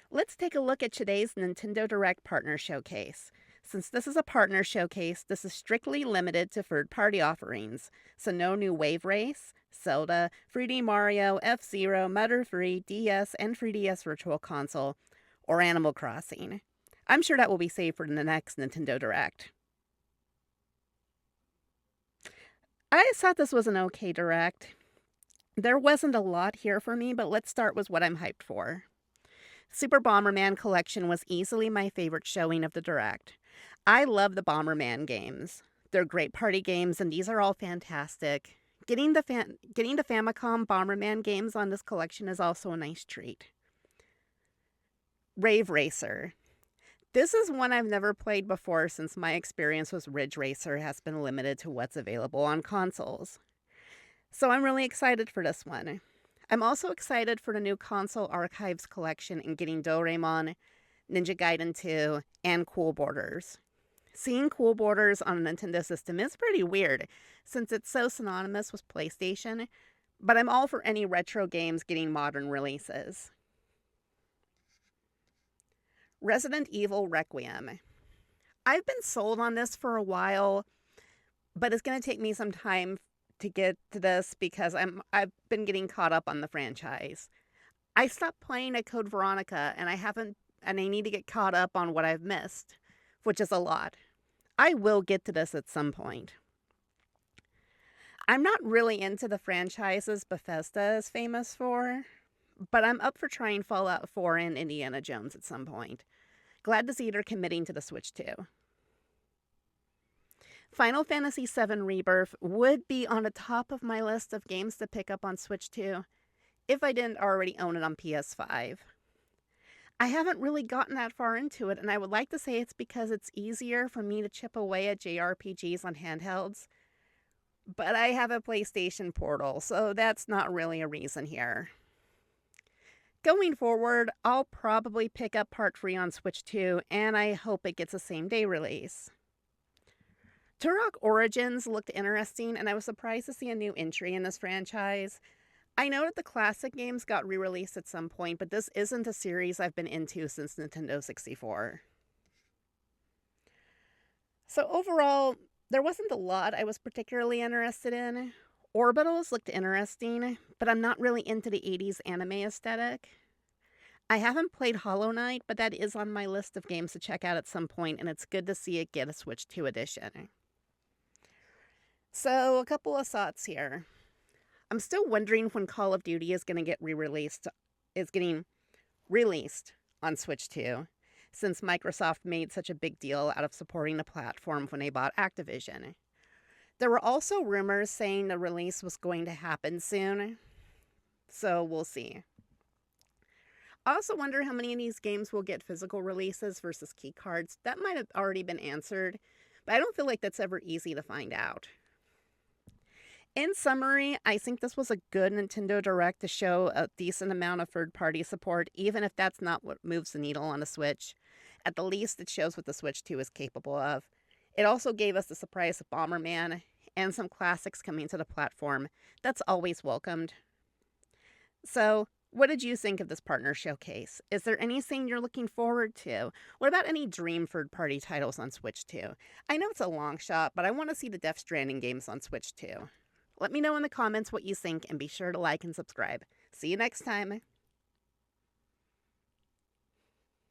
Let's take a look at today's Nintendo Direct Partner Showcase. Since this is a partner showcase, this is strictly limited to third-party offerings, so no new Wave Race, Zelda, 3D Mario, F-Zero, Mutter 3, DS, and 3DS Virtual Console, or Animal Crossing. I'm sure that will be saved for the next Nintendo Direct. I thought this was an okay Direct. There wasn't a lot here for me, but let's start with what I'm hyped for. Super Bomberman Collection was easily my favorite showing of the Direct. I love the Bomberman games. They're great party games, and these are all fantastic. Getting the Famicom Bomberman games on this collection is also a nice treat. Rave Racer. This is one I've never played before since my experience with Ridge Racer has been limited to what's available on consoles. So I'm really excited for this one. I'm also excited for the new Console Archives collection and getting Doraemon, Ninja Gaiden 2, and Cool Borders. Seeing Cool Borders on a Nintendo system is pretty weird, since it's so synonymous with PlayStation, but I'm all for any retro games getting modern releases. Resident Evil Requiem. I've been sold on this for a while, but it's going to take me some time to get to this because I've been getting caught up on the franchise. I stopped playing at Code Veronica and I need to get caught up on what I've missed, which is a lot. I will get to this at some point. I'm not really into the franchises Bethesda is famous for, but I'm up for trying Fallout 4 and Indiana Jones at some point. Glad to see they're committing to the Switch too. Final Fantasy VII Rebirth would be on the top of my list of games to pick up on Switch 2 if I didn't already own it on PS5. I haven't really gotten that far into it, and I would like to say it's because it's easier for me to chip away at JRPGs on handhelds, but I have a PlayStation Portal, so that's not really a reason here. Going forward, I'll probably pick up Part 3 on Switch 2, and I hope it gets a same-day release. Turok Origins looked interesting, and I was surprised to see a new entry in this franchise. I know that the classic games got re-released at some point, but this isn't a series I've been into since Nintendo 64. So overall, there wasn't a lot I was particularly interested in. Orbitals looked interesting, but I'm not really into the 80s anime aesthetic. I haven't played Hollow Knight, but that is on my list of games to check out at some point, and it's good to see it get a Switch 2 edition. So, a couple of thoughts here. I'm still wondering when Call of Duty is getting released on Switch 2, since Microsoft made such a big deal out of supporting the platform when they bought Activision. There were also rumors saying the release was going to happen soon, so we'll see. I also wonder how many of these games will get physical releases versus key cards. That might have already been answered, but I don't feel like that's ever easy to find out. In summary, I think this was a good Nintendo Direct to show a decent amount of third-party support, even if that's not what moves the needle on a Switch. At the least, it shows what the Switch 2 is capable of. It also gave us the surprise of Bomberman and some classics coming to the platform. That's always welcomed. So, what did you think of this partner showcase? Is there anything you're looking forward to? What about any dream third-party titles on Switch 2? I know it's a long shot, but I want to see the Death Stranding games on Switch 2. Let me know in the comments what you think, and be sure to like and subscribe. See you next time!